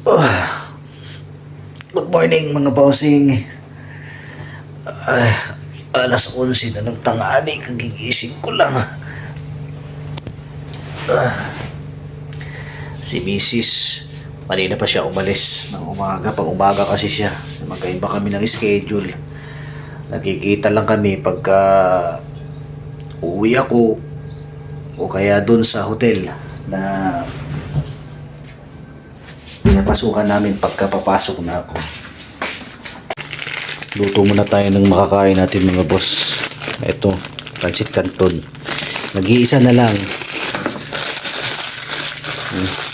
Good morning mga bossing. Ay, alas 11 na ng tanghali, kagigising ko lang. Si Mrs. Kanina pa siya umalis ng umaga. Pag umaga kasi siya, magkaiba kami ng schedule. Nakikita lang kami pagka uuwi ako o kaya dun sa hotel na pinapasukan namin pagka papasok na ako. Luto muna tayo ng makakain natin mga boss. Ito, pancit canton. Nag-iisa na lang.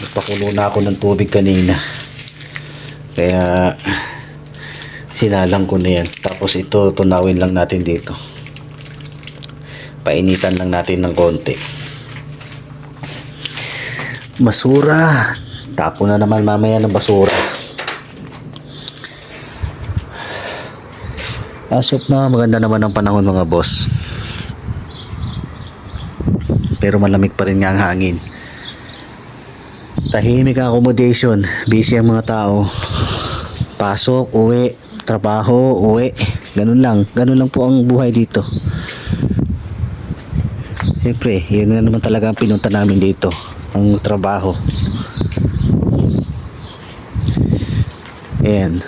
Nagpakulo na ako ng tubig kanina. Kaya sinalang ko na yan. Tapos ito, tunawin lang natin dito. Painitan lang natin ng konti. Basura. Tapo na naman mamaya ng basura. Asok na, maganda naman ang panahon mga boss. Pero malamig pa rin nga ang hangin. Tahimik ang accommodation. Busy ang mga tao. Pasok, uwi, trabaho, uwi. Ganun lang. Ganun lang po ang buhay dito. Siyempre, yun na naman talaga ang pinunta namin dito. Ang trabaho. Ayan.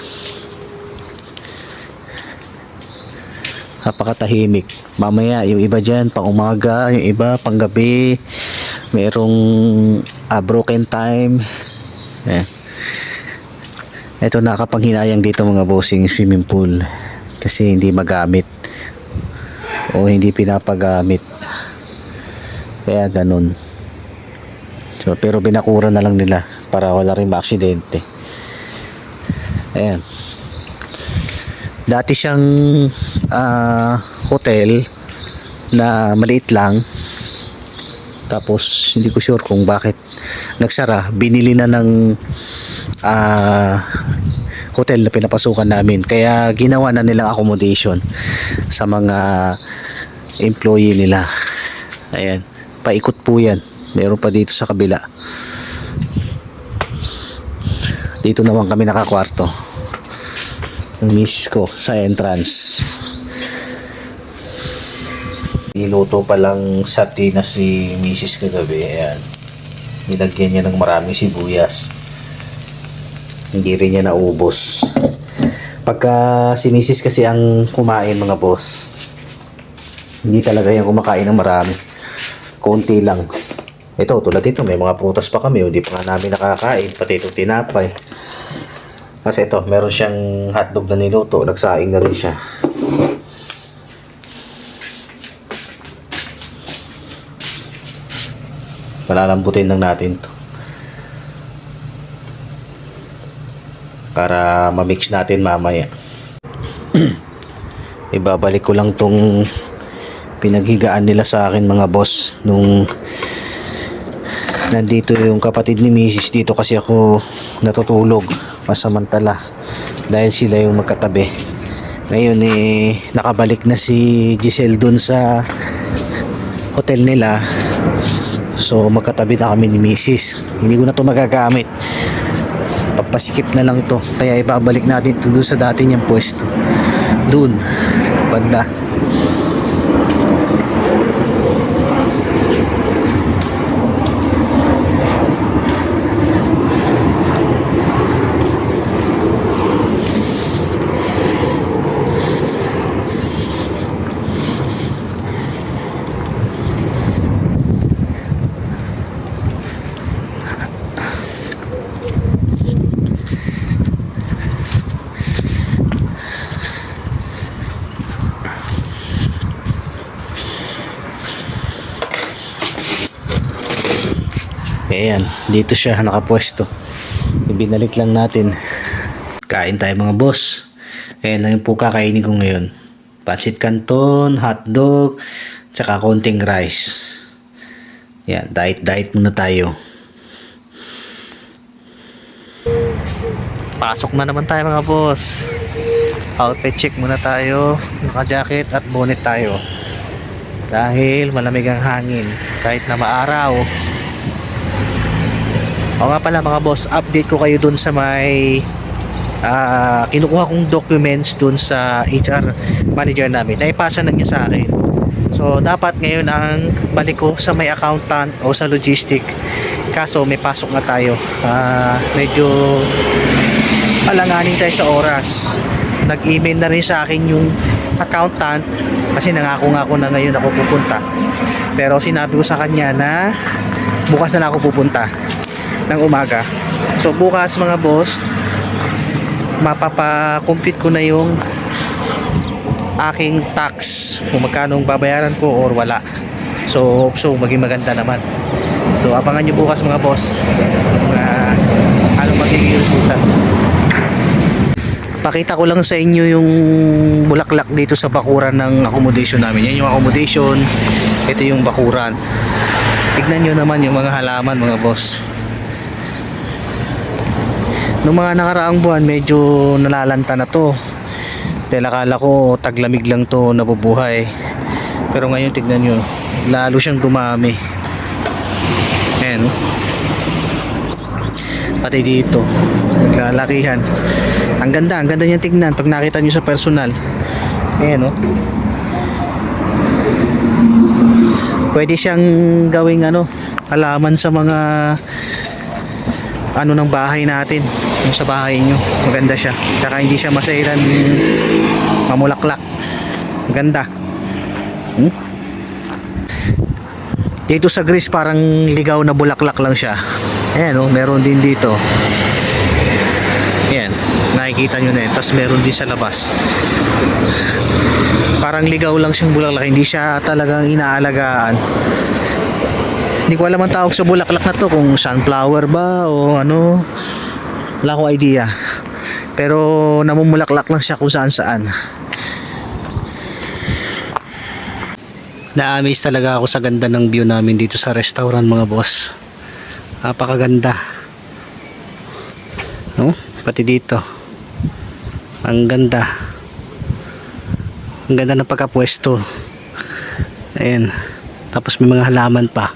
Napakatahimik. Mamaya yung iba dyan pang umaga, yung iba pang gabi, merong broken time. Ayan. Ito, nakakapanghinayang dito mga bossing, swimming pool kasi hindi magamit o hindi pinapagamit, kaya ganun. So, pero binakura na lang nila para wala rin ma-aksidente. Ayan. Dati siyang hotel na maliit lang. Tapos hindi ko sure kung bakit nagsara. Binili na ng hotel na pinapasukan namin. Kaya ginawa na nilang accommodation sa mga employee nila. Ayan. Paikot po yan. Meron pa dito sa kabila. Dito naman kami nakakwarto. Ang miss ko sa entrance. Niluto pa lang sardinas si Mrs. kagabi. Ayan. Nilagyan niya ng maraming sibuyas. Hindi rin niya naubos. Pagka si Mrs. kasi ang kumain mga boss, hindi talaga yung kumakain ng marami. Konti lang. Ito, tulad ito, may mga prutas pa kami. Hindi pa nga namin nakakain. Pati itong tinapay. Kasi ito, meron siyang hotdog na niluto. Nagsaing na rin siya. Palalambutin lang natin to para ma-mix natin mamaya. Ibabalik ko lang tong pinaghigaan nila sa akin mga boss nung nandito yung kapatid ni Mrs. Dito kasi ako natutulog masamantala dahil sila yung magkatabi. Ngayon nakabalik na si Giselle dun sa hotel nila. So magkatabi na kami ni Mrs. Hindi ko na to magagamit. Pampasikip na lang to. Kaya ibabalik natin to doon sa dati niyang pwesto. Doon banda. Ayan, dito siya nakapwesto. Ibinalik lang natin. Kain tayo mga boss. Ayan lang po kakainin ko ngayon. Pancit canton, hotdog, tsaka konting rice. Ayan, diet muna tayo. Pasok na naman tayo mga boss. Outfit check muna tayo. Naka-jacket at bonnet tayo. Dahil malamig ang hangin kahit na maaraw. O nga pala mga boss, update ko kayo dun sa may kinukuha kong documents dun sa HR manager namin. Naipasa na niya sa akin. So dapat ngayon ang balik ko sa may accountant o sa logistic. Kaso may pasok na tayo. Medyo alanganin tayo sa oras. Nag-email na rin sa akin yung accountant kasi nangako nga ako na ngayon ako pupunta. Pero sinabi ko sa kanya na bukas na lang ako pupunta ng umaga. So bukas mga boss, mapapa-complete ko na yung aking tax kung magkano ang babayaran ko or wala. So maging maganda naman. So abangan nyo bukas mga boss anong magiging resulta. Pakita ko lang sa inyo yung bulaklak dito sa bakuran ng accommodation namin. Yan yung accommodation, ito yung bakuran. Tignan nyo naman yung mga halaman mga boss. Noong mga nakaraang buwan medyo nalalanta na to dahil akala ko taglamig lang to nabubuhay, pero ngayon tignan nyo lalo siyang dumami. Ayan, pati dito naglalakihan. Ang ganda niyang tignan pag nakita nyo sa personal. Ayan, pwede siyang gawing halaman sa mga ng bahay natin, yung sa bahay nyo. Maganda siya, tsaka hindi siya masailan mamulaklak. Maganda. Dito sa Greece parang ligaw na bulaklak lang siya. Ayan, meron din dito. Ayan, nakikita nyo na yun. Tapos meron din sa labas. Parang ligaw lang siyang bulaklak, hindi siya talagang inaalagaan. Hindi ko alam ang tawag sa bulaklak na to, kung sunflower ba o ano, wala akong idea. Pero namumulaklak lang siya kung saan saan. Na-amaze talaga ako sa ganda ng view namin dito sa restaurant mga boss. Napakaganda, no? Pati dito ang ganda ng pagkapwesto. Ayan, tapos may mga halaman pa.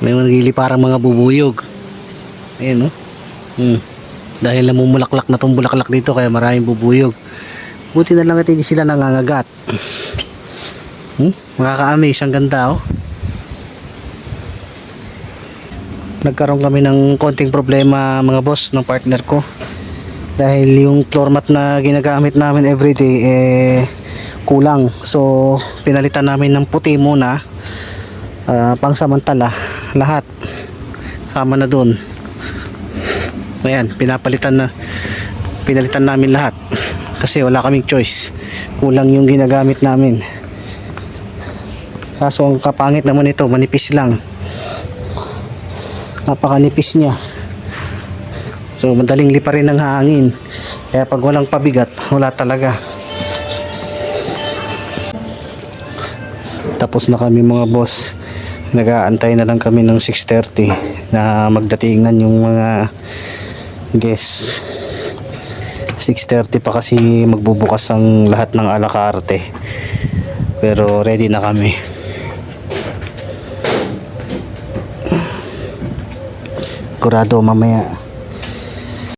May mga parang mga bubuyog. Ayan, dahil namumulaklak na tong bulaklak dito kaya maraming bubuyog. Buti na lang at hindi sila nangangagat. Makaka-amaze, ang ganda Nagkaroon kami ng konting problema mga boss ng partner ko. Dahil yung floor mat na ginagamit namin everyday kulang. So pinalitan namin ng puti muna. Pangsamantala lahat kama na doon. Ayan, pinalitan namin lahat kasi wala kaming choice, kulang yung ginagamit namin. Kaso ang kapangit naman ito, manipis lang, napakanipis niya. So madaling liparin ng hangin, kaya pag walang pabigat wala talaga. Tapos na kami mga boss, nag-aantay na lang kami ng 6:30 na magdatingan yung mga guests. 6:30 pa kasi magbubukas ang lahat ng alakarte, pero ready na kami. Kurado mamaya